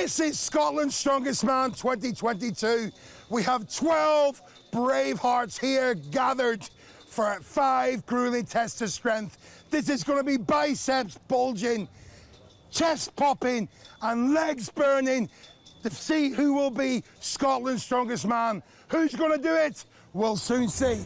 This is Scotland's Strongest Man 2022. We have 12 brave hearts here gathered for 5 grueling tests of strength. This is going to be biceps bulging, chest popping and legs burning to see who will be Scotland's Strongest Man. Who's going to do it? We'll soon see.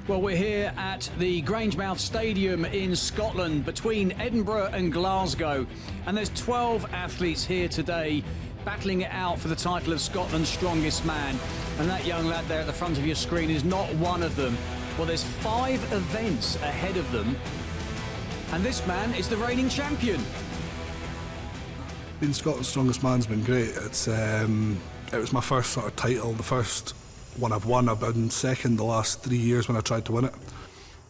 Well, we're here at the Grangemouth Stadium in Scotland between Edinburgh and Glasgow, and there's 12 athletes here today battling it out for the title of Scotland's Strongest Man. And that young lad there at the front of your screen is not one of them. Well, there's 5 events ahead of them, and this man is the reigning champion. Being Scotland's Strongest Man's been great. It was my first sort of title, the first one I've won. I've been second the last 3 years when I tried to win it.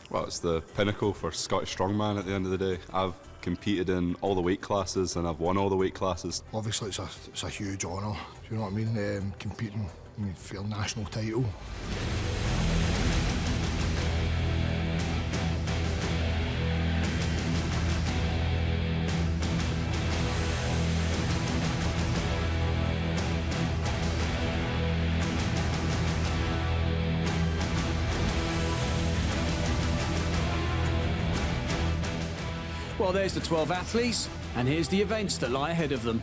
Well, it's the pinnacle for Scottish Strongman at the end of the day. I've competed in all the weight classes and I've won all the weight classes. Obviously it's a huge honour, you know what I mean, competing for a national title. Well, there's the 12 athletes, and here's the events that lie ahead of them.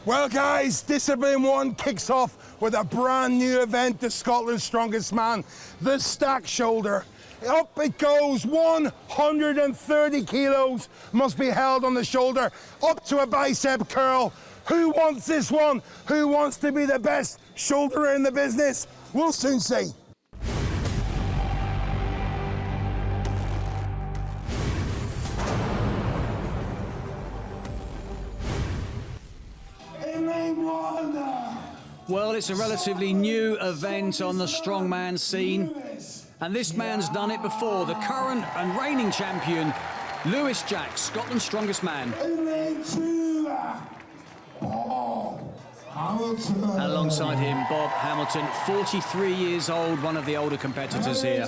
Well, guys, Discipline 1 kicks off with a brand new event, the Scotland's Strongest Man, the stack shoulder. Up it goes, 130 kilos must be held on the shoulder, up to a bicep curl. Who wants this one? Who wants to be the best shoulderer in the business? We'll soon see. Well, it's a relatively new event on the strongman scene, and this man's done it before. The current and reigning champion, Lewis Jack, Scotland's Strongest Man. Alongside him, Bob Hamilton, 43 years old, one of the older competitors here.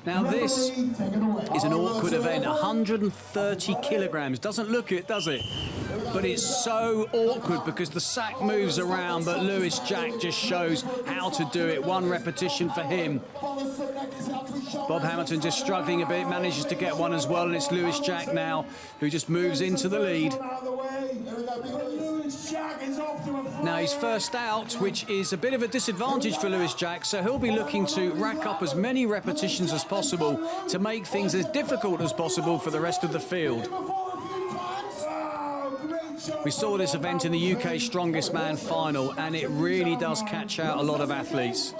Now this is an awkward event, 130 kilograms. Doesn't look it, does it? But it's so awkward because the sack moves around, but Lewis Jack just shows how to do it. 1 repetition for him. Bob Hamilton just struggling a bit, manages to get one as well, and it's Lewis Jack now who just moves into the lead. Now he's first out, which is a bit of a disadvantage for Lewis Jack, so he'll be looking to rack up as many repetitions as possible to make things as difficult as possible for the rest of the field. We saw this event in the UK Strongest Man final, and it really does catch out a lot of athletes.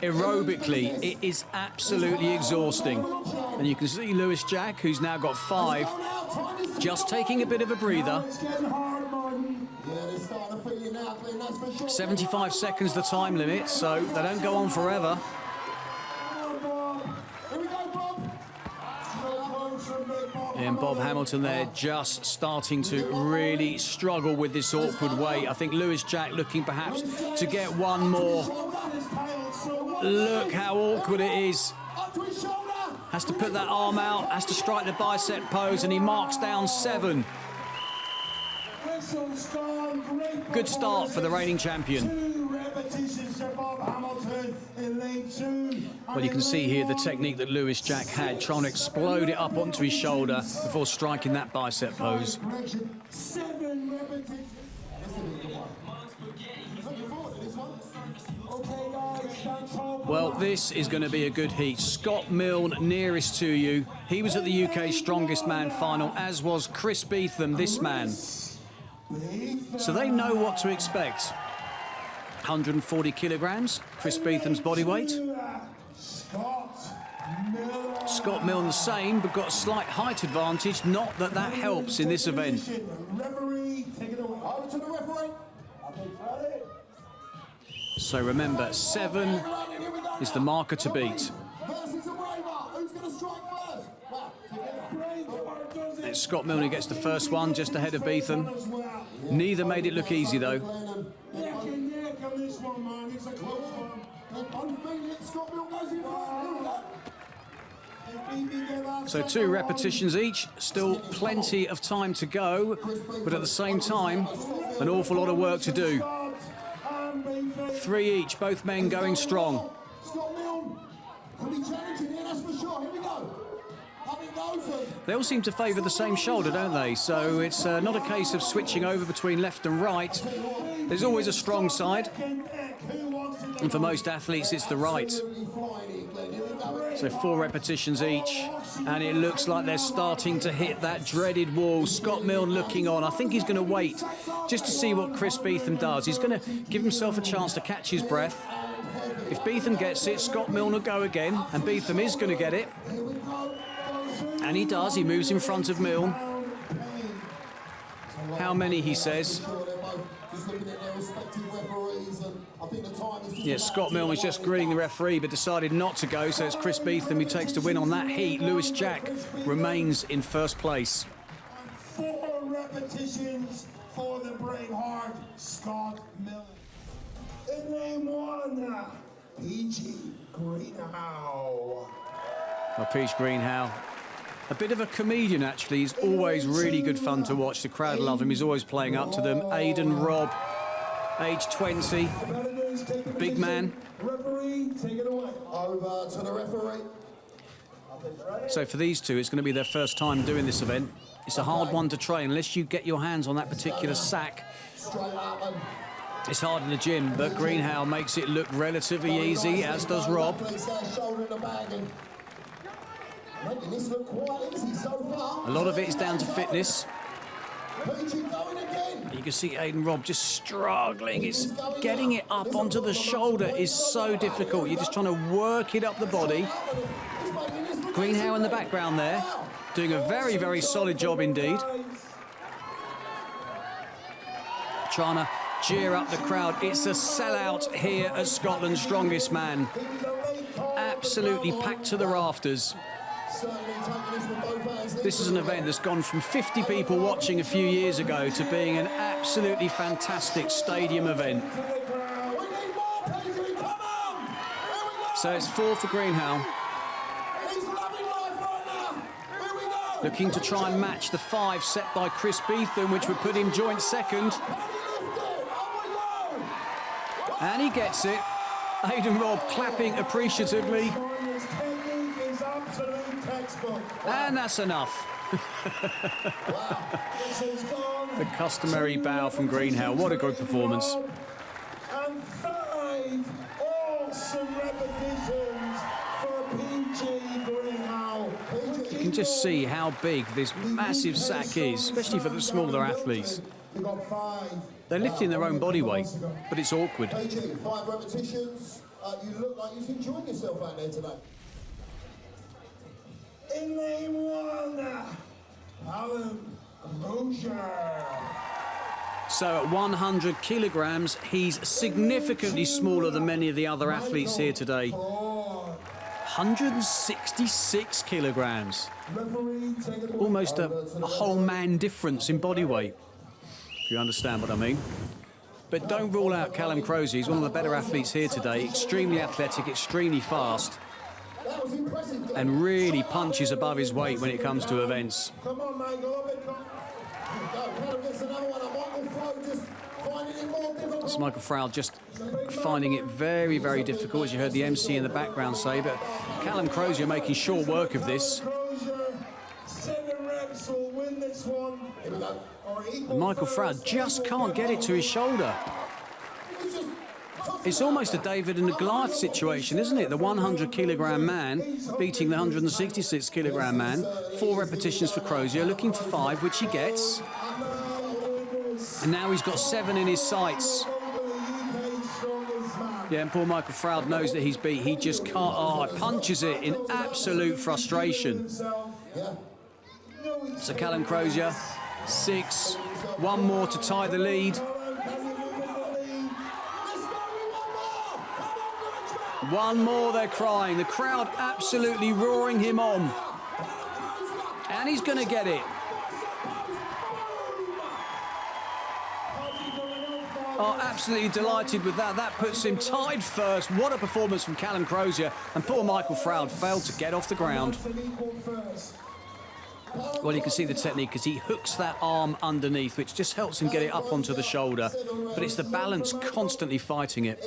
Aerobically, it is absolutely exhausting. And you can see Lewis Jack, who's now got 5, just taking a bit of a breather. 75 seconds the time limit, so they don't go on forever. And Bob Hamilton there just starting to really struggle with this awkward weight. I think Lewis Jack looking perhaps to get one more. Look how awkward it is. Has to put that arm out, has to strike the bicep pose, and he marks down 7. Good start for the reigning champion. Well, you can see here the technique that Lewis Jack had, trying to explode it up onto his shoulder before striking that bicep pose. Well, this is going to be a good heat. Scott Milne nearest to you. He was at the UK Strongest Man final, as was Chris Beetham, this man. So they know what to expect. 140 kilograms, Chris Beetham's body weight. Scott Milne the same, but got a slight height advantage. Not that that helps in this event. So remember, 7 is the marker to beat. It's Scott Milne who gets the first one, just ahead of Beetham. Neither made it look easy, though. So 2 repetitions each, still plenty of time to go, but at the same time, an awful lot of work to do. 3 each, both men going strong. They all seem to favour the same shoulder, don't they? So it's not a case of switching over between left and right. There's always a strong side, and for most athletes it's the right. So 4 repetitions each, and it looks like they're starting to hit that dreaded wall. Scott Milne looking on. I think he's going to wait just to see what Chris Beetham does. He's going to give himself a chance to catch his breath. If Beetham gets it, Scott Milne will go again, and Beetham is going to get it. And he does. He moves in front of Milne. How many, he says? Yeah, Scott Milne was just grilling the referee but decided not to go, so it's Chris Beetham who takes the win on that heat. Lewis Jack remains in first place. 4 repetitions for the Braveheart, Scott Milne. In lane 1, PG Greenhow. Well, Peach Greenhow, a bit of a comedian actually. He's always really good fun to watch. The crowd love him. He's always playing up to them. Aidan Robb, age 20, big man. Referee, take it away. Over to the referee. So for these two, it's going to be their first time doing this event. It's a hard one to train unless you get your hands on that particular sack. It's hard in the gym, but Greenhow makes it look relatively easy, as does Rob. A lot of it is down to fitness. You can see Aidan Robb just struggling. It's getting it up onto the shoulder is so difficult. You're just trying to work it up the body. Greenhow in the background there, doing a very, very solid job indeed. Trying to cheer up the crowd. It's a sellout here at Scotland's Strongest Man. Absolutely packed to the rafters. This is an event that's gone from 50 people watching a few years ago to being an absolutely fantastic stadium event. So it's 4 for Greenhow. Looking to try and match the 5 set by Chris Beetham, which would put him joint second. And he gets it. Aidan Robb clapping appreciatively. And that's enough. The customary bow from Greenhow. What a good performance. And 5 awesome repetitions for PG Greenhow. You can just see how big this massive sack is, especially for the smaller athletes. They're lifting their own body weight, but it's awkward. 5 repetitions. You look like you're enjoying yourself out there today. In lane 1, Callum Crozier. So at 100 kilograms, he's significantly smaller than many of the other athletes here today. 166 kilograms. Almost a whole man difference in body weight, if you understand what I mean. But don't rule out Callum Crozier. He's one of the better athletes here today. Extremely athletic, extremely fast, and really punches above his weight when it comes to events. Come on, man, go a bit. Gets another one. Just finding it more difficult. It's Michael Froud just finding it very, very difficult, as you heard the MC in the background say, but Callum Crozier making short work of this. 7 reps will win this one. And Michael Froud just can't get it to his shoulder. It's almost a David and a Goliath situation, isn't it? The 100 kilogram man beating the 166 kilogram man. 4 repetitions for Crozier, looking for 5, which he gets. And now he's got 7 in his sights. Yeah, and poor Michael Froud knows that he's beat. He just can't. Oh, punches it in absolute frustration. So Callum Crozier, 6. 1 more to tie the lead. 1 more, they're crying. The crowd absolutely roaring him on. And he's going to get it. Oh, absolutely delighted with that. That puts him tied first. What a performance from Callum Crozier. And poor Michael Froud failed to get off the ground. Well, you can see the technique as he hooks that arm underneath, which just helps him get it up onto the shoulder. But it's the balance constantly fighting it.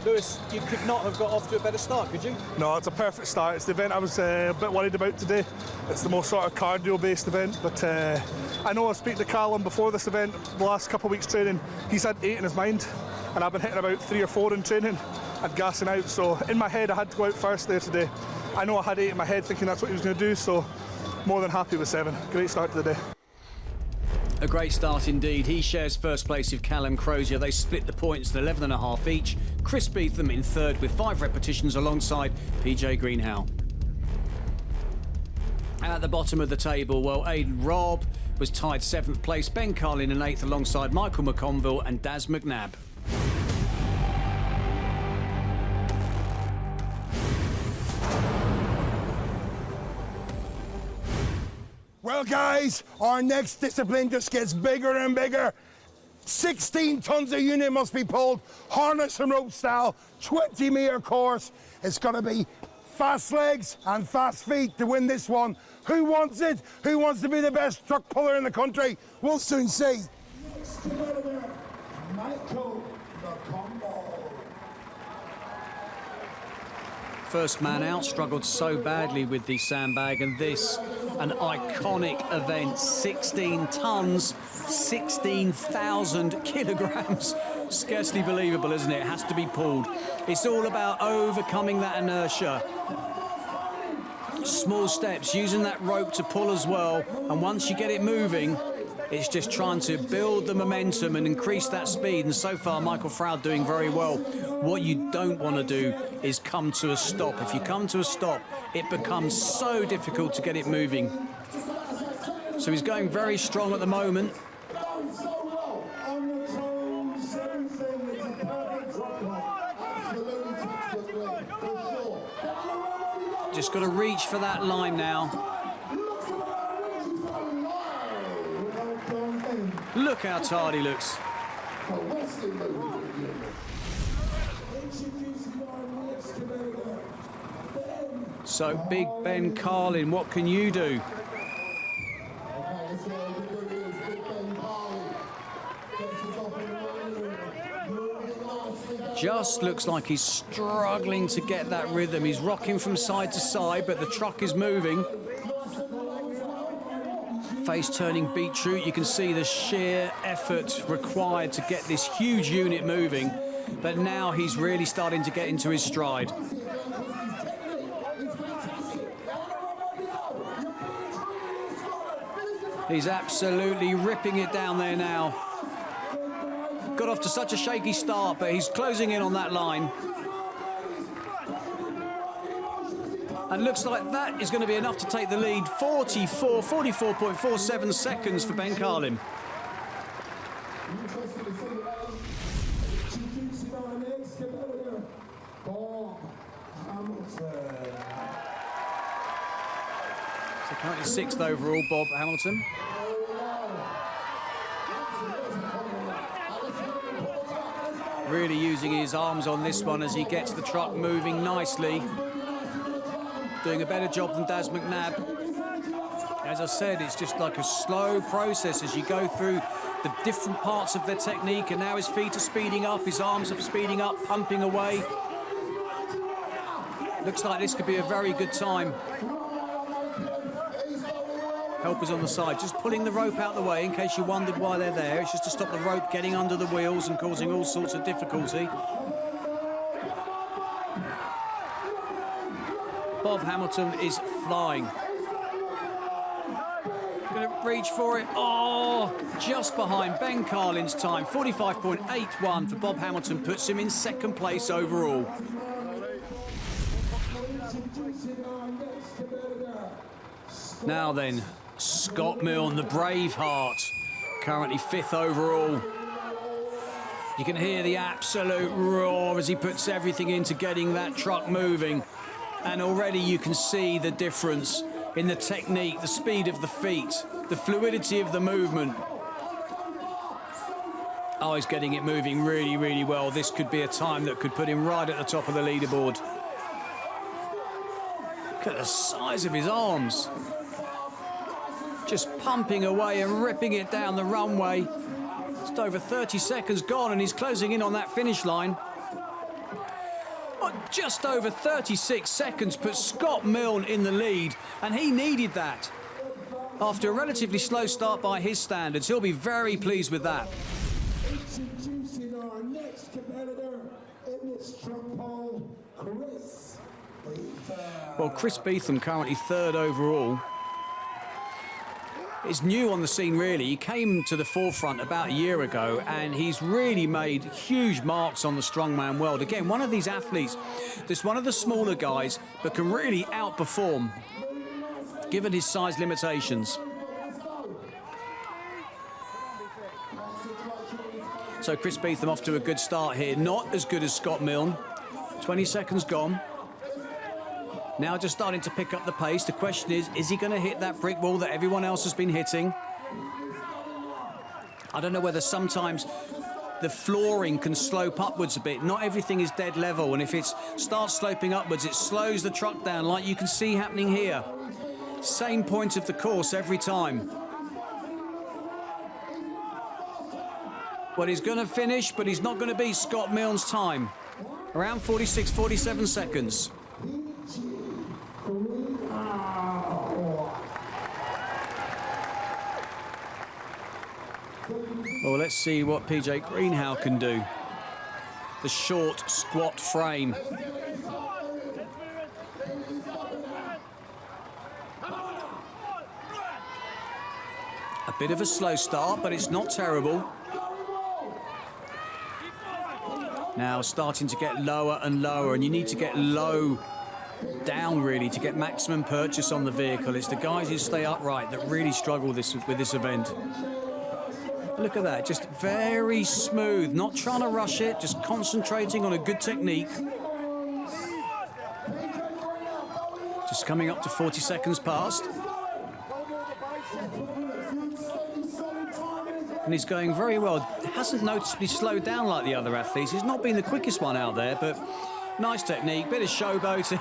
Lewis, you could not have got off to a better start, could you? No, it's a perfect start. It's the event I was a bit worried about today. It's the most sort of cardio-based event, but I know I speak to Callum before this event, the last couple of weeks training. He's had 8 in his mind, and I've been hitting about 3 or 4 in training and gassing out. So in my head, I had to go out first there today. I know I had 8 in my head thinking that's what he was going to do, so more than happy with 7. Great start to the day. A great start indeed. He shares first place with Callum Crozier. They split the points at 11.5 each. Chris Beetham in third with 5 repetitions alongside PJ Greenhow. And at the bottom of the table, well, Aidan Robb was tied 7th place. Ben Carlin in 8th alongside Michael McConville and Daz McNabb. Well, guys, our next discipline just gets bigger and bigger. 16 tons of unit must be pulled, harness and rope style, 20-metre course. It's going to be fast legs and fast feet to win this one. Who wants it? Who wants to be the best truck puller in the country? We'll soon see. Next competitor, Michael McConville. First man out, struggled so badly with the sandbag, and this, an iconic event. 16 tons, 16,000 kilograms. Scarcely believable, isn't it? It has to be pulled. It's all about overcoming that inertia. Small steps, using that rope to pull as well, and once you get it moving, it's just trying to build the momentum and increase that speed, and so far Michael Froud doing very well. What you don't want to do is come to a stop. If you come to a stop, it becomes so difficult to get it moving. So he's going very strong at the moment. Just got to reach for that line now. Look how tired he looks. So, Big Ben Carlin, what can you do? Just looks like he's struggling to get that rhythm. He's rocking from side to side, but the truck is moving. Face turning beetroot, you can see the sheer effort required to get this huge unit moving, but now he's really starting to get into his stride. He's absolutely ripping it down there now. Got off to such a shaky start, but he's closing in on that line. And looks like that is going to be enough to take the lead. 44.47 seconds for Ben Carlin. So currently 6th overall, Bob Hamilton. Really using his arms on this one as he gets the truck moving nicely. Doing a better job than Daz McNabb. As I said, it's just like a slow process as you go through the different parts of their technique, and now his feet are speeding up, his arms are speeding up, pumping away. Looks like this could be a very good time. Helpers on the side, just pulling the rope out the way in case you wondered why they're there. It's just to stop the rope getting under the wheels and causing all sorts of difficulty. Bob Hamilton is flying. Going to reach for it. Oh, just behind Ben Carlin's time. 45.81 for Bob Hamilton puts him in 2nd place overall. Now then, Scott Milne, the Braveheart, currently 5th overall. You can hear the absolute roar as he puts everything into getting that truck moving. And already you can see the difference in the technique, the speed of the feet, the fluidity of the movement. Oh, he's getting it moving really, really well. This could be a time that could put him right at the top of the leaderboard. Look at the size of his arms. Just pumping away and ripping it down the runway. Just over 30 seconds gone and he's closing in on that finish line. Just over 36 seconds puts Scott Milne in the lead, and he needed that. After a relatively slow start by his standards, he'll be very pleased with that. Introducing our next competitor in this truck pole, Chris Beetham. Well, Chris Beetham, currently third overall, is new on the scene, really. He came to the forefront about a year ago, and he's really made huge marks on the strongman world. Again, one of these athletes that's one of the smaller guys, but can really outperform, given his size limitations. So Chris Beetham off to a good start here. Not as good as Scott Milne. 20 seconds gone. Now just starting to pick up the pace. The question is he going to hit that brick wall that everyone else has been hitting? I don't know whether sometimes the flooring can slope upwards a bit. Not everything is dead level, and if it starts sloping upwards, it slows the truck down, like you can see happening here. Same point of the course every time. Well, he's going to finish, but he's not going to beat Scott Milne's time. Around 46, 47 seconds. Well, let's see what PJ Greenhow can do. The short, squat frame. A bit of a slow start, but it's not terrible. Now starting to get lower and lower, and you need to get low down, really, to get maximum purchase on the vehicle. It's the guys who stay upright that really struggle with this event. Look at that, just very smooth, not trying to rush it, just concentrating on a good technique. Just coming up to 40 seconds past. And he's going very well. Hasn't noticeably slowed down like the other athletes. He's not been the quickest one out there, but nice technique, bit of showboating.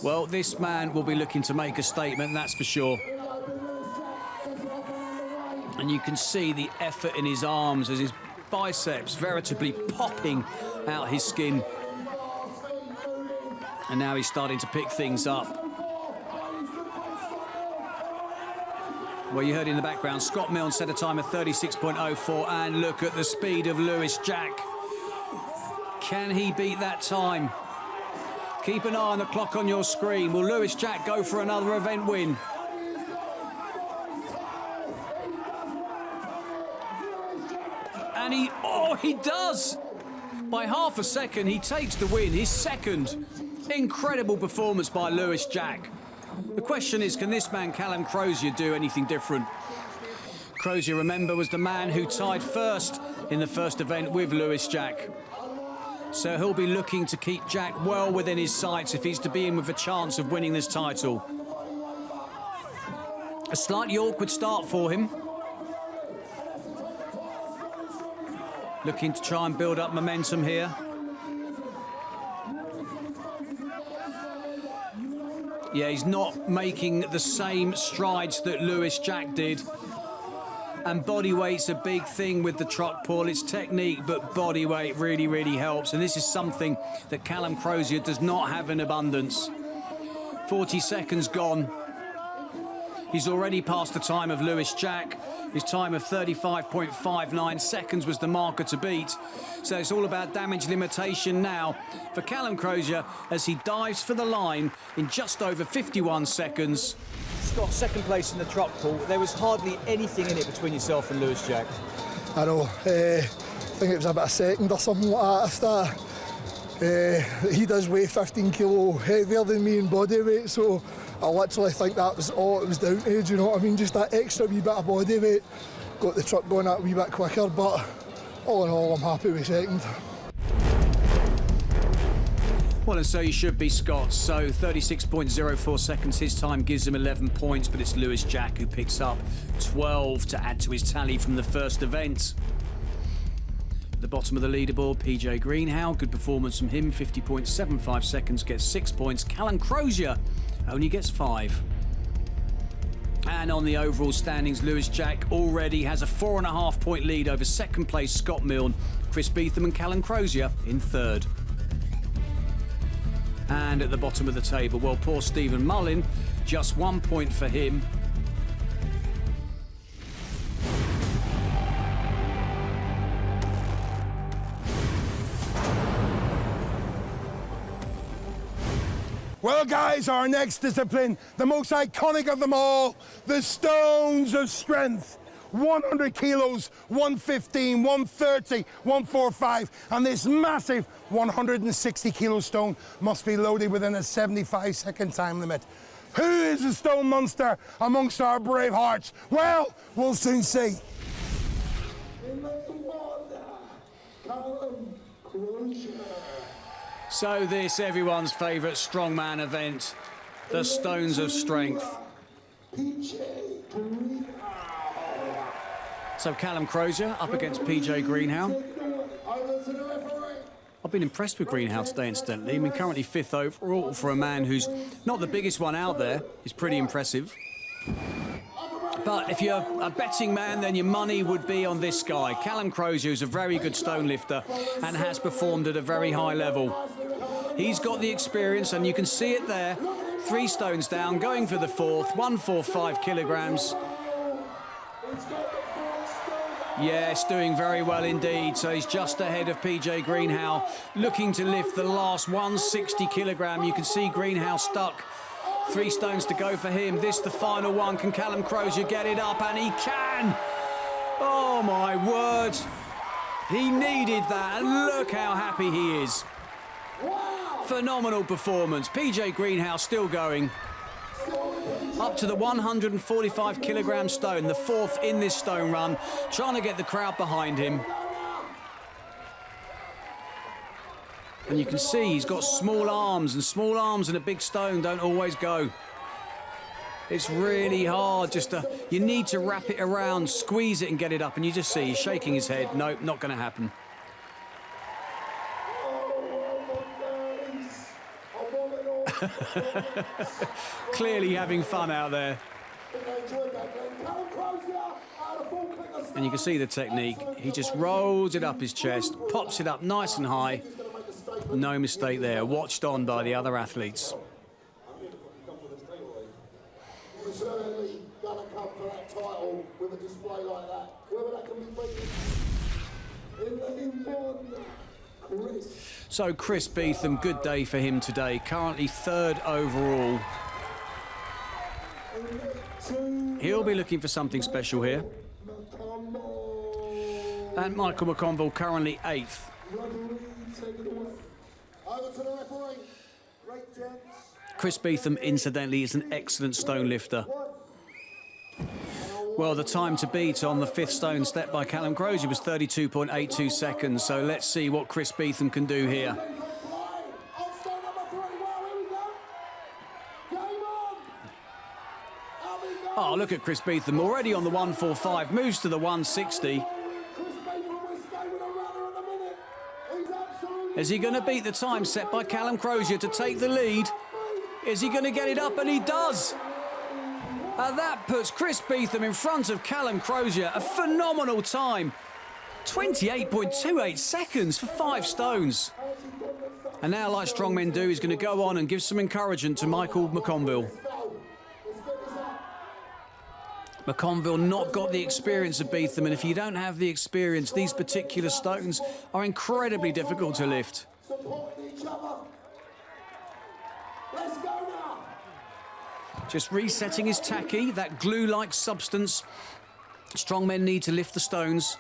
Well, this man will be looking to make a statement, that's for sure. And you can see the effort in his arms as his biceps veritably popping out his skin. And now he's starting to pick things up. Well, you heard in the background, Scott Milne set a time of 36.04, and look at the speed of Lewis Jack. Can he beat that time? Keep an eye on the clock on your screen. Will Lewis Jack go for another event win? And he does! By half a second, he takes the win, his second. Incredible performance by Lewis Jack. The question is, can this man, Callum Crozier, do anything different? Crozier, remember, was the man who tied first in the first event with Lewis Jack. So he'll be looking to keep Jack well within his sights if he's to be in with a chance of winning this title. A slightly awkward start for him. Looking to try and build up momentum here. Yeah, he's not making the same strides that Lewis Jack did. And body weight's a big thing with the truck pull. It's technique, but body weight really, really helps. And this is something that Callum Crozier does not have in abundance. 40 seconds gone. He's already passed the time of Lewis Jack. His time of 35.59 seconds was the marker to beat. So it's all about damage limitation now for Callum Crozier as he dives for the line in just over 51 seconds. Scott, second place in the truck pool. There was hardly anything in it between yourself and Lewis Jack. I know. I think it was about a second or something like that, if that. He does weigh 15 kilo heavier than me in body weight, so I literally think that was all it was down to, do you know what I mean? Just that extra wee bit of body weight got the truck going that wee bit quicker, but all in all, I'm happy with second. Well, and so you should be, Scott. So 36.04 seconds, his time gives him 11 points, but it's Lewis Jack who picks up 12 to add to his tally from the first event. At the bottom of the leaderboard, PJ Greenhow, good performance from him, 50.75 seconds, gets 6 points. Callum Crozier only gets 5. And on the overall standings, Lewis Jack already has a 4.5 point lead over second place Scott Milne, Chris Beetham and Callum Crozier in third. And at the bottom of the table, well, poor Stephen Mullin, just 1 point for him. Well, guys, our next discipline, the most iconic of them all, the Stones of Strength. 100 kilos, 115, 130, 145, and this massive 160 kilo stone must be loaded within a 75-second time limit. Who is the stone monster amongst our brave hearts? Well, we'll soon see. So this, everyone's favourite strongman event, the Stones of Strength. So Callum Crozier up against PJ Greenhow. I've been impressed with Greenhow today, incidentally. I mean, currently 5th overall for a man who's not the biggest one out there. He's pretty impressive. But if you're a betting man, then your money would be on this guy. Callum Crozier is a very good stone lifter and has performed at a very high level. He's got the experience, and you can see it there. 3 stones down, going for the 4th, 145 kilograms. Yes, doing very well indeed. So he's just ahead of PJ Greenhow, looking to lift the last 160 kilogram. You can see Greenhow stuck. 3 stones to go for him. This the final one. Can Callum Crozier get it up? And he can! Oh my word! He needed that, and look how happy he is. Phenomenal performance. PJ Greenhow still going. Up to the 145 kilogram stone, the 4th in this stone run, trying to get the crowd behind him. And you can see he's got small arms, and small arms and a big stone don't always go. It's really hard just to, you need to wrap it around, squeeze it and get it up, and you just see he's shaking his head. Nope, not going to happen. Clearly having fun out there. And you can see the technique. He just rolls it up his chest, pops it up nice and high. No mistake there, watched on by the other athletes. So Chris Beetham, good day for him today, currently 3rd overall. He'll be looking for something special here. And Michael McConville currently 8th. Chris Beetham, incidentally, is an excellent stone lifter. Well, the time to beat on the 5th stone step by Callum Crozier was 32.82 seconds, so let's see what Chris Beetham can do here. Oh, look at Chris Beetham, already on the 145, moves to the 160. Is he going to beat the time set by Callum Crozier to take the lead? Is he going to get it up? And he does. That puts Chris Beetham in front of Callum Crozier. A phenomenal time. 28.28 seconds for 5 stones. And now, like strongmen do, he's going to go on and give some encouragement to Michael McConville. McConville not got the experience of Beetham, and if you don't have the experience, these particular stones are incredibly difficult to lift. Just resetting his tacky, that glue-like substance. Strongmen need to lift the stones.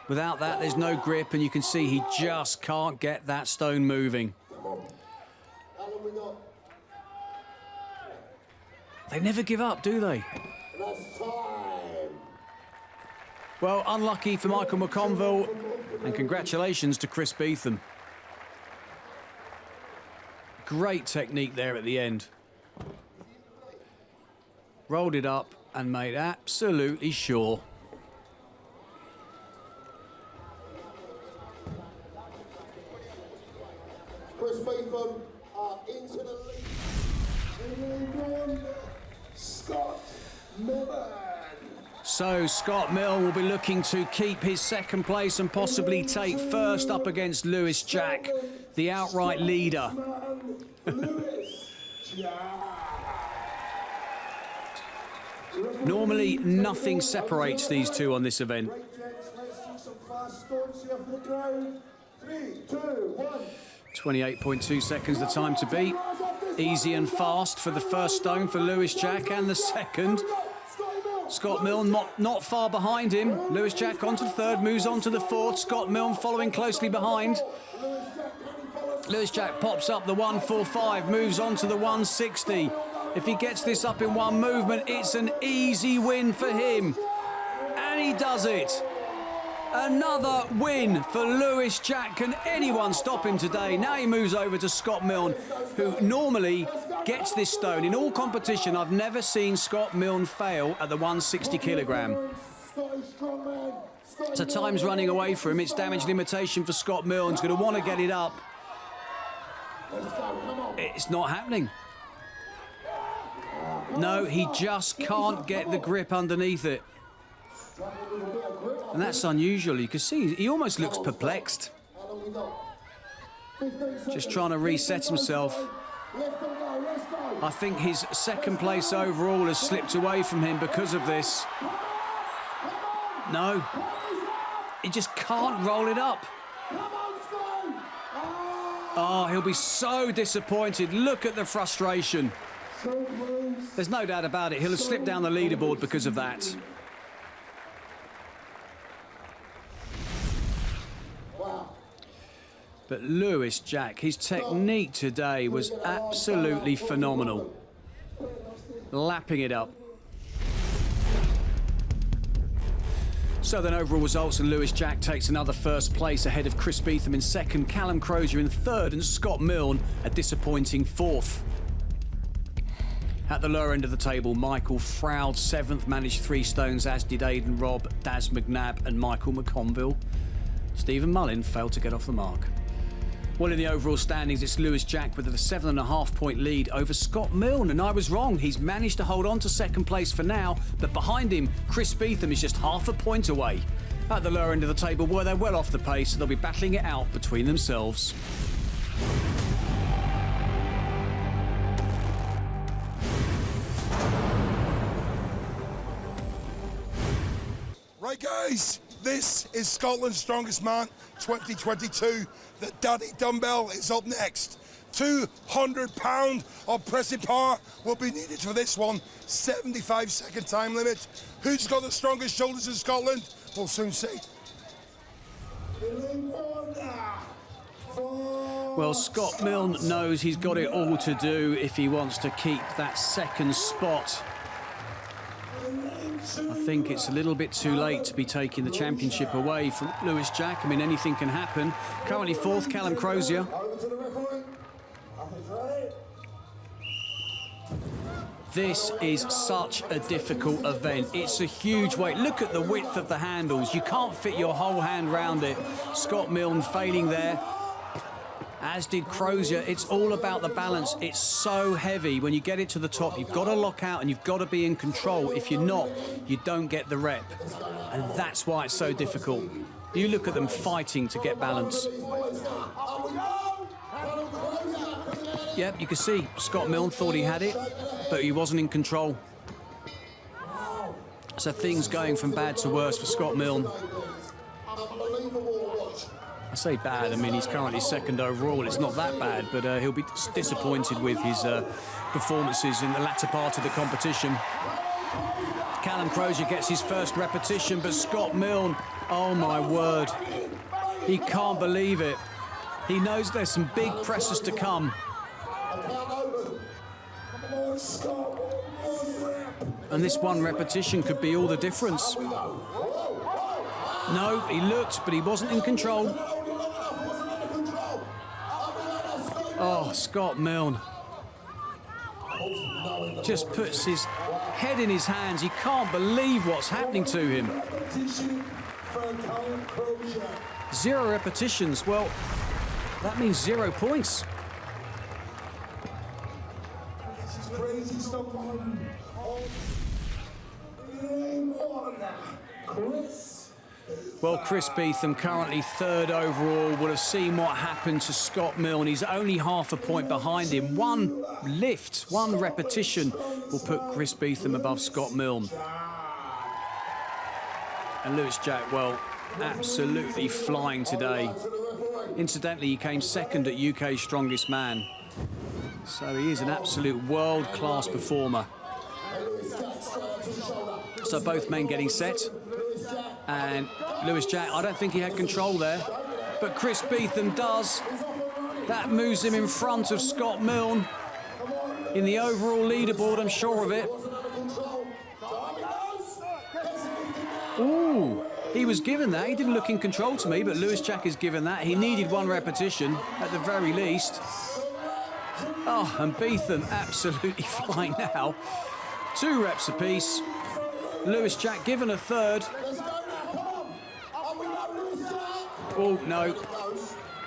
Without that, there's no grip, and you can see he just can't get that stone moving. They never give up, do they? Well, unlucky for Michael McConville. And congratulations to Chris Beetham. Great technique there at the end. Rolled it up and made absolutely sure. Chris Beetham into the lead. Scott Millen. So Scott Milne will be looking to keep his second place and possibly take first up against Lewis Jack, the outright leader. Normally, nothing separates these two on this event. 28.2 seconds the time to beat. Easy and fast for the first stone for Lewis Jack, and the second. Scott Milne not far behind him. Lewis Jack onto the third, moves on to the fourth. Scott Milne following closely behind. Lewis Jack pops up the 145, moves on to the 160. If he gets this up in one movement, it's an easy win for him. And he does it. Another win for Lewis Jack. Can anyone stop him today? Now he moves over to Scott Milne, who normally gets this stone. In all competition, I've never seen Scott Milne fail at the 160 kilogram. So time's running away for him. It's damage limitation for Scott Milne. He's going to want to get it up. It's not happening. No, he just can't get the grip underneath it. And that's unusual. You can see he almost looks perplexed. Just trying to reset himself. I think his second place overall has slipped away from him because of this. No, he just can't roll it up. Oh, he'll be so disappointed. Look at the frustration. There's no doubt about it. He'll have slipped down the leaderboard because of that. But Lewis Jack, his technique today was absolutely phenomenal. Lapping it up. So then overall results, and Lewis Jack takes another first place ahead of Chris Beetham in second, Callum Crozier in third, and Scott Milne a disappointing fourth. At the lower end of the table, Michael Froud seventh, managed 3 stones, as did Aidan Robb, Daz McNabb and Michael McConville. Stephen Mullin failed to get off the mark. Well, in the overall standings, it's Lewis Jack with a 7.5 point lead over Scott Milne. And I was wrong. He's managed to hold on to second place for now. But behind him, Chris Beetham is just half a point away. At the lower end of the table, where they're well off the pace, so they'll be battling it out between themselves. Right, guys, this is Scotland's Strongest Man 2022. The Daddy Dumbbell is up next. 200 pound of pressing power will be needed for this one. 75-second time limit. Who's got the strongest shoulders in Scotland? We'll soon see. Well, Scott Milne knows he's got it all to do if he wants to keep that second spot. I think it's a little bit too late to be taking the championship away from Lewis Jack. I mean, anything can happen. Currently fourth, Callum Crozier. This is such a difficult event. It's a huge weight. Look at the width of the handles. You can't fit your whole hand round it. Scott Milne failing there, as did Crozier. It's all about the balance. It's so heavy. When you get it to the top, you've got to lock out and you've got to be in control. If you're not, you don't get the rep. And that's why it's so difficult. You look at them fighting to get balance. Yep, you can see Scott Milne thought he had it, but he wasn't in control. So things going from bad to worse for Scott Milne. I say bad, I mean, he's currently second overall. It's not that bad, but he'll be disappointed with his performances in the latter part of the competition. Callum Crozier gets his first repetition, but Scott Milne, oh my word, he can't believe it. He knows there's some big pressures to come. And this one repetition could be all the difference. No, he looked, but he wasn't in control. Oh, Scott Milne just puts his head in his hands. He can't believe what's happening to him. 0 repetitions. Well, that means 0 points. Crazy stuff. Well, Chris Beetham, currently 3rd overall, would have seen what happened to Scott Milne. He's only half a point behind him. 1 lift, 1 repetition will put Chris Beetham above Scott Milne. And Lewis Jack, well, absolutely flying today. Incidentally, he came 2nd at UK's Strongest Man. So he is an absolute world-class performer. So both men getting set. And Lewis Jack, I don't think he had control there, but Chris Beetham does. That moves him in front of Scott Milne in the overall leaderboard, I'm sure of it. Ooh, he was given that. He didn't look in control to me, but Lewis Jack is given that. He needed 1 repetition at the very least. Oh, and Beetham absolutely flying now. 2 reps apiece. Lewis Jack given a 3rd. Oh, no.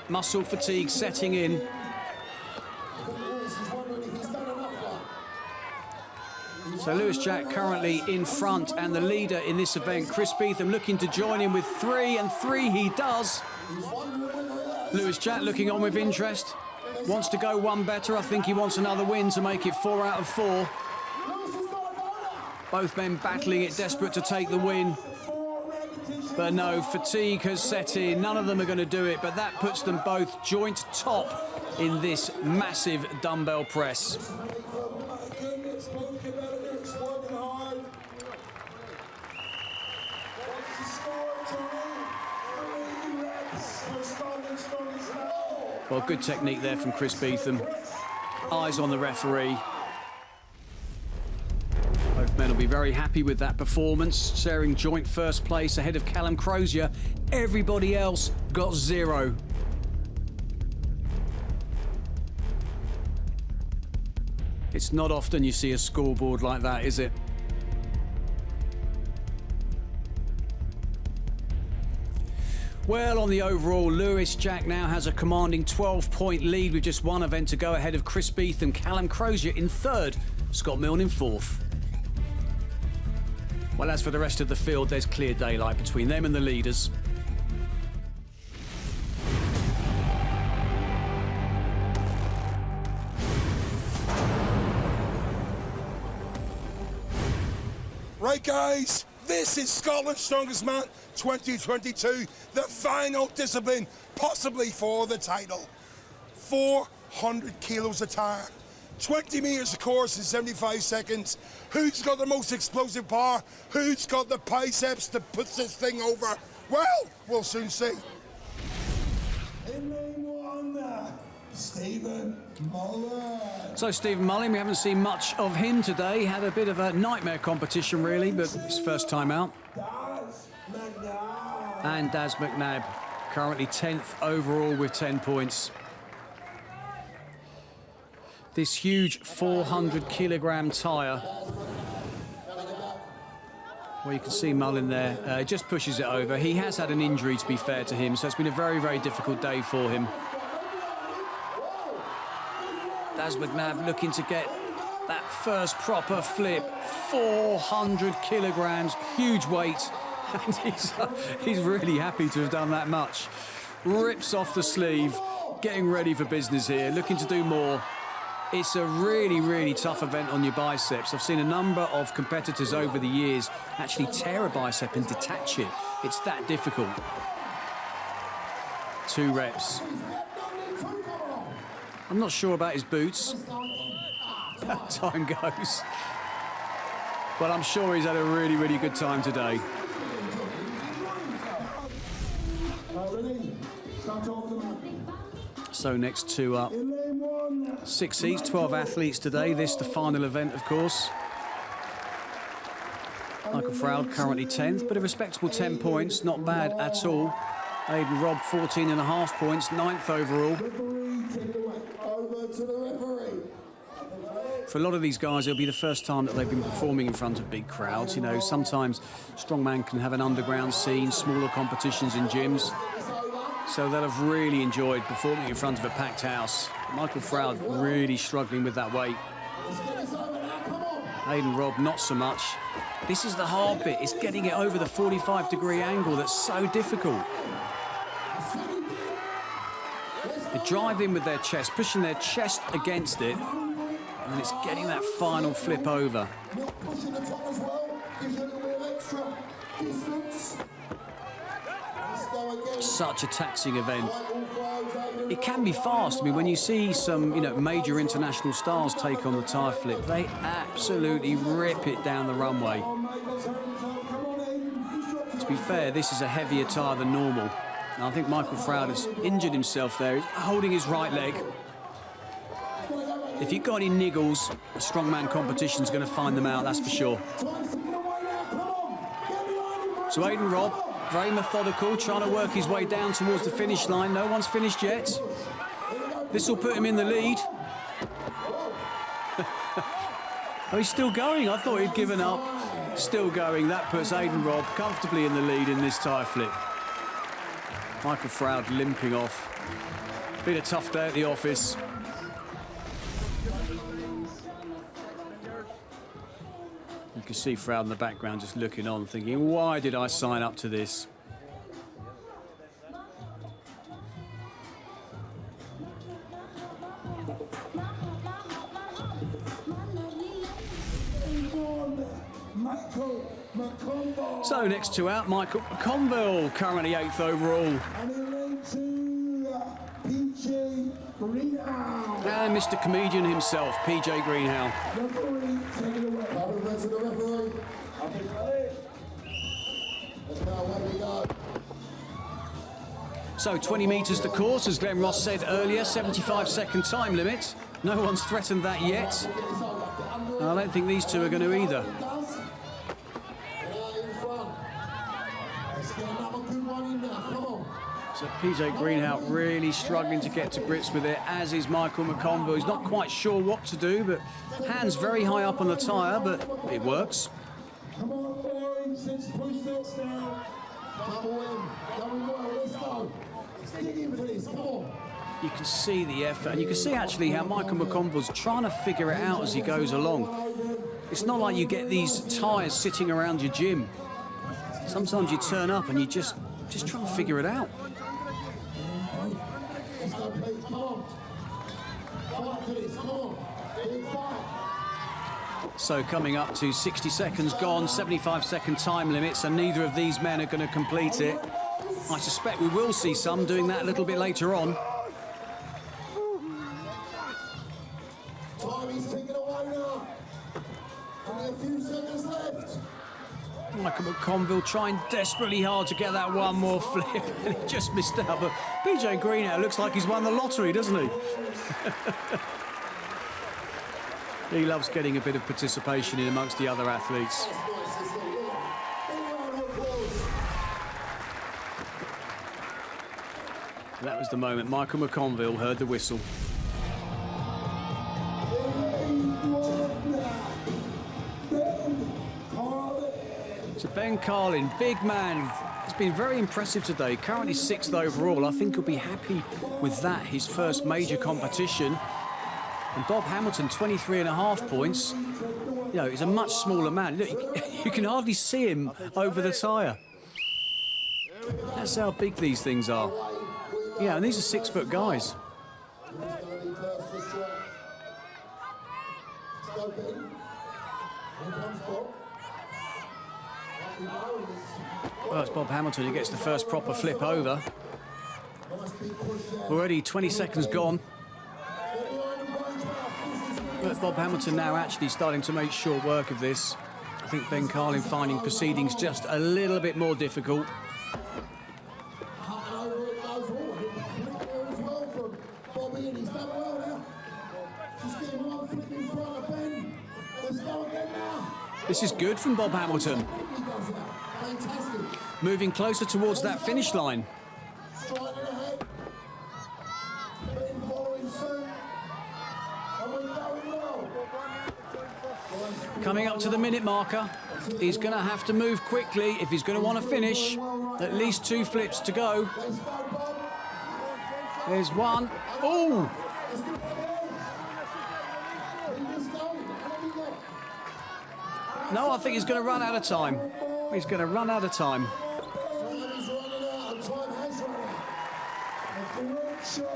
Muscle fatigue setting in. So Lewis Jack currently in front and the leader in this event. Chris Beetham looking to join him with 3, and 3 he does. Lewis Jack looking on with interest. Wants to go 1 better. I think he wants another win to make it 4 out of 4. Both men battling it, desperate to take the win. But no, fatigue has set in. None of them are going to do it, but that puts them both joint top in this massive dumbbell press. Well, good technique there from Chris Beetham. Eyes on the referee. Both men will be very happy with that performance, sharing joint 1st place ahead of Callum Crozier. Everybody else got 0. It's not often you see a scoreboard like that, is it? Well, on the overall, Lewis Jack now has a commanding 12-point lead with just 1 event to go ahead of Chris Beetham. Callum Crozier in 3rd, Scott Milne in 4th. Well, as for the rest of the field, there's clear daylight between them and the leaders. Right, guys, this is Scotland's Strongest Man 2022, the final discipline, possibly for the title. 400 kilos of tire, 20 metres of course in 75 seconds. Who's got the most explosive power? Who's got the biceps to put this thing over? Well, we'll soon see. In lane 1, Stephen Mullen. So Stephen Mullen, we haven't seen much of him today. Had a bit of a nightmare competition really, but it's 1st time out. And Daz McNabb, currently 10th overall with 10 points. This huge 400 kilogram tyre. Well, you can see Mullen there, just pushes it over. He has had an injury, to be fair to him, so it's been a very, very difficult day for him. Daz McNabb looking to get that first proper flip. 400 kilograms, huge weight. And he's really happy to have done that much. Rips off the sleeve, getting ready for business here, looking to do more. It's a really, really tough event on your biceps. I've seen a number of competitors over the years actually tear a bicep and detach it. It's that difficult. 2 reps. I'm not sure about his boots. Time goes. But I'm sure he's had a really, really good time today. So next 2 up. 6 heats, 12 athletes today. This the final event, of course. Michael Froud currently 10th, but a respectable 10 points, not bad at all. Aidan Robb 14.5 points, 9th overall. Over to the referee. For a lot of these guys, it'll be the first time that they've been performing in front of big crowds. You know, sometimes Strongman can have an underground scene, smaller competitions in gyms. So they'll have really enjoyed performing in front of a packed house. Michael Froud really struggling with that weight. Aidan Robb, not so much. This is the hard bit. It's getting it over the 45-degree angle that's so difficult. They drive in with their chest, pushing their chest against it, and then it's getting that final flip over. Such a taxing event. It can be fast. I mean, when you see some, you know, major international stars take on the tire flip, they absolutely rip it down the runway. To be fair, this is a heavier tire than normal. And I think Michael Froud has injured himself there. He's holding his right leg. If you've got any niggles, a strongman competition's going to find them out, that's for sure. So Aidan Robb, very methodical, trying to work his way down towards the finish line. No one's finished yet. This will put him in the lead. Oh, he's still going. I thought he'd given up. Still going. That puts Aidan Robb comfortably in the lead in this tyre flip. Michael Froud limping off. Been a tough day at the office. You can see Froud in the background just looking on, thinking, why did I sign up to this? So next two out, Michael McConville, currently 8th overall. And Mr. Comedian himself, PJ Greenhow. So 20 metres the course, as Glenn Ross said earlier, 75-second time limit. No one's threatened that yet. And I don't think these two are going to either. So PJ Greenhout really struggling to get to grips with it, as is Michael McConville. He's not quite sure what to do, but hands very high up on the tyre, but it works. Come on, boys, let's push this now. Double in, let's go. Dig in for this, come on. You can see the effort, and you can see actually how Michael McConville's trying to figure it out as he goes along. It's not like you get these tyres sitting around your gym. Sometimes you turn up and you just try and figure it out. So coming up to 60 seconds gone, 75-second time limit, so neither of these men are going to complete it. I suspect we will see some doing that a little bit later on. Time is ticking away now. Only a few seconds left. Michael McConville trying desperately hard to get that one more flip, and he just missed out. But PJ Greenhout looks like he's won the lottery, doesn't he? He loves getting a bit of participation in amongst the other athletes. That was the moment Michael McConville heard the whistle. So Ben Carlin, big man, has been very impressive today. Currently 6th overall. I think he'll be happy with that, his first major competition. And Bob Hamilton, 23.5 points. You know, he's a much smaller man. Look, you can hardly see him over the tyre. That's how big these things are. Yeah, and these are 6-foot guys. Well, it's Bob Hamilton who gets the first proper flip over. Already 20 seconds gone. But Bob Hamilton now actually starting to make short work of this. I think Ben Carlin finding proceedings just a little bit more difficult. This is good from Bob Hamilton. Moving closer towards that finish line. Coming up to the minute marker. He's going to have to move quickly if he's going to want to finish. At least 2 flips to go. There's one. Oh! No, I think he's going to run out of time. He's going to run out of time.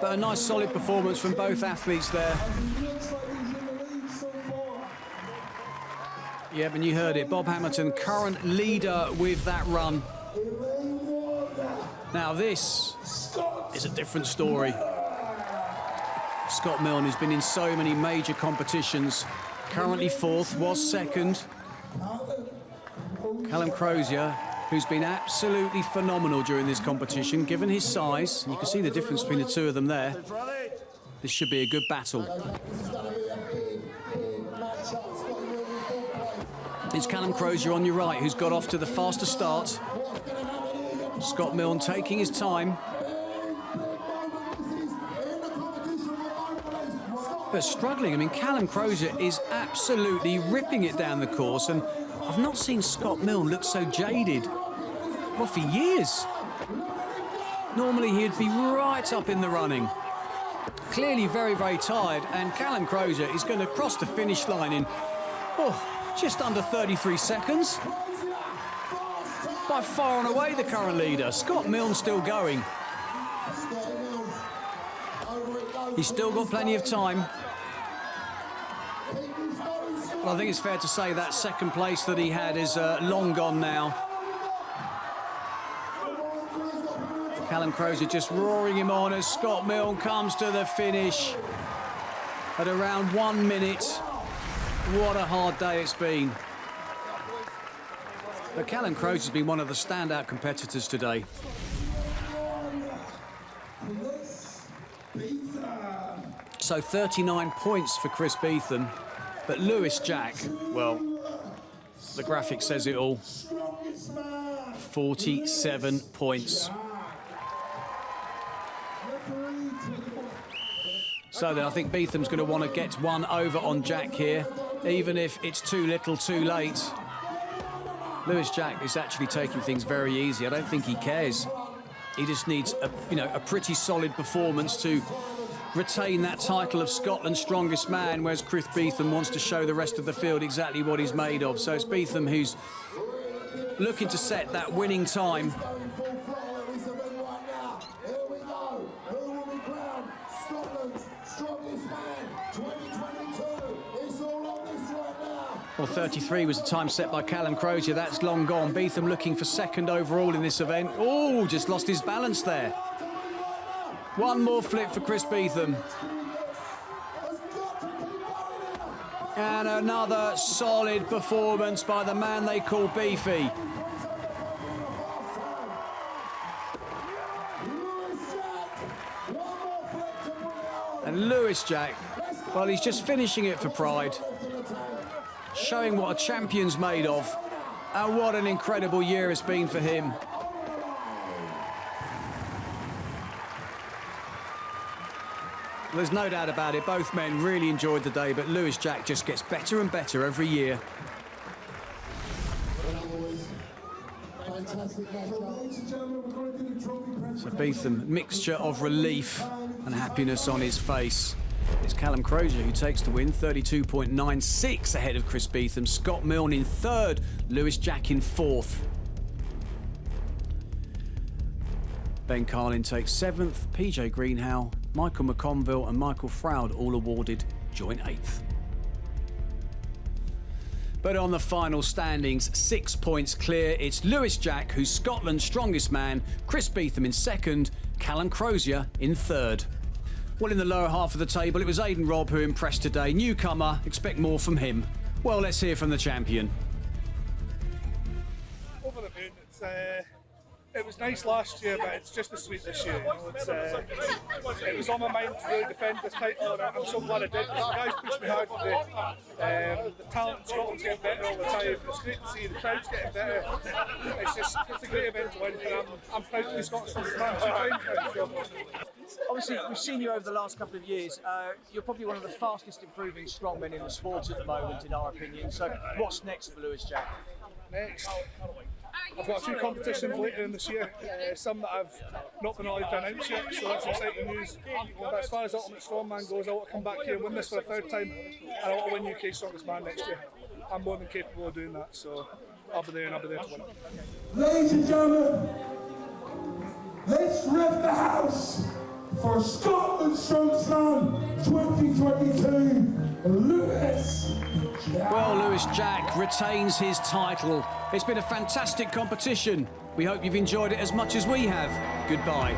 But a nice solid performance from both athletes there. Yeah, and you heard it. Bob Hamilton, current leader with that run. Now this is a different story. Scott Milne, who's been in so many major competitions, currently 4th, was 2nd. Callum Crozier, who's been absolutely phenomenal during this competition, given his size. You can see the difference between the 2 of them there. This should be a good battle. It's Callum Crozier on your right, who's got off to the faster start. Scott Milne taking his time. But struggling. I mean, Callum Crozier is absolutely ripping it down the course, and I've not seen Scott Milne look so jaded, well, for years. Normally he'd be right up in the running. Clearly very, very tired, and Callum Crozier is going to cross the finish line in just under 33 seconds. By far and away the current leader. Scott Milne still going. He's still got plenty of time. But I think it's fair to say that 2nd place that he had is long gone now. Callum Crozier just roaring him on as Scott Milne comes to the finish at around 1 minute. What a hard day it's been. But Callum Crozier's been one of the standout competitors today. So 39 points for Chris Beetham, but Lewis Jack, well, the graphic says it all. 47 points. So then I think Beetham's going to want to get one over on Jack here, even if it's too little too late. Lewis Jack is actually taking things very easy. I don't think he cares. He just needs a pretty solid performance to retain that title of Scotland's strongest man, whereas Chris Beetham wants to show the rest of the field exactly what he's made of. So it's Beetham who's looking to set that winning time. Well, 33 was the time set by Callum Crozier. That's long gone. Beetham looking for 2nd overall in this event. Oh, just lost his balance there. One more flip for Chris Beetham. And another solid performance by the man they call Beefy. And Lewis Jack, well, he's just finishing it for pride. Showing what a champion's made of. And what an incredible year it's been for him. There's no doubt about it, both men really enjoyed the day, but Lewis Jack just gets better and better every year. So Beetham, mixture of relief and happiness on his face. It's Callum Crozier who takes the win, 32.96 ahead of Chris Beetham. Scott Milne in 3rd, Lewis Jack in 4th. Ben Carlin takes 7th, PJ Greenhow, Michael McConville and Michael Froud all awarded joint 8th. But on the final standings, 6 points clear. It's Lewis Jack, who's Scotland's strongest man, Chris Beetham in 2nd, Callum Crozier in 3rd. Well, in the lower half of the table, it was Aidan Robb who impressed today. Newcomer, expect more from him. Well, let's hear from the champion. Over the moon, It was nice last year, but it's just as sweet this year. You know, it was on my mind to really defend this title, and I'm so glad I did. The guys pushed me hard today. The talent in Scotland's getting better all the time. It's great to see the crowd's getting better. It's a great event to win, and I'm proud to be Scottish Strongest Man 2 times now. So. Obviously, we've seen you over the last couple of years. You're probably one of the fastest improving strongmen in the sport at the moment, in our opinion. So, what's next for Lewis Jack? Next, I've got a few competitions later in this year, some that I've not been allowed to announce yet, so that's exciting news. But as far as Ultimate Strongman goes, I want to come back here and win this for a 3rd time, and I want to win UK Strongest Man next year. I'm more than capable of doing that, so I'll be there and I'll be there to win it. Ladies and gentlemen, let's rip the house for Scotland's Strongest Man 2022, Lewis Jack. Well, Lewis Jack retains his title. It's been a fantastic competition. We hope you've enjoyed it as much as we have. Goodbye.